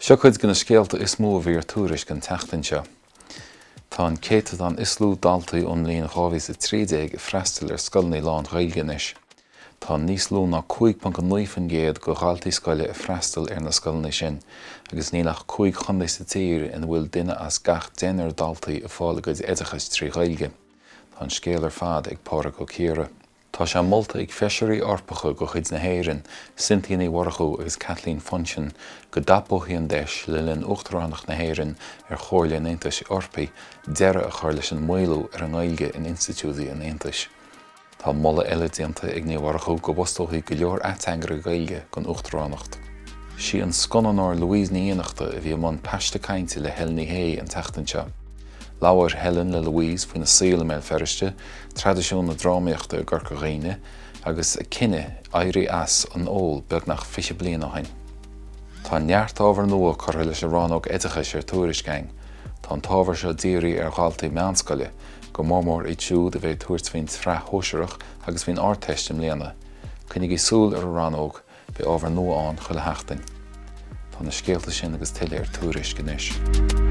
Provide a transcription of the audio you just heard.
Seo chuid gona scéalta is mó a bhí ar Tuairisc an teachtain seo. Tá an céitad an islú daltaí ón líon 2013 freistal ar scoilnaí lán ghailgeanais. Tá níos lú ná 5.9 go ghaltaí scoile a freistal ar na scoilnaí sin, agus nílach 5 chundaí sa tír in bhfuil duine as gach déanaar daltaí a fála goid oidechas trí ghailge. Tá an scéal ar fad ag pára go chéara. Tá sé molta ag feisirí orpacha go chuid na héireann, Sintíonaí Mhorchú agus Kathleen Funchen go dapóthaíonn deis le linn uachtaránach na héireann ar chóirle an Aontais orpaí deire a chuir leis an maolú ar an Ghaeilge in institiúdaí an Aontais. Tá molla eile déanta ag ní Mhorchú go bostóthaí go leor aiteangar Ghaeilge gon uachtaránacht. Sí an sconanár Louise Níonachta a bhí man peiste cainte le Helnaí Hay an teachtain seo. Láir Helen le Louise faoin na saola mé feriste, tradiisiún na drámaíochta a ggur againn, agus a cinenne éirí as an ól beag nach 50 bliain ó hain. Tá neart ábhar nua chuir leis a ránóg oidechais ar Tuairisc gang. Tá an tábhar seo dírí ar ghaltaí meánscoile, go mór i siúd a bheith tuairt faoin threath hóiseach agus faoin áirteistim léana. Cuinnig í súil ar a ránóg be ábhar nua an chuile heachtain. Tá na scéalta sin agus tuile ar Tuairisc anois.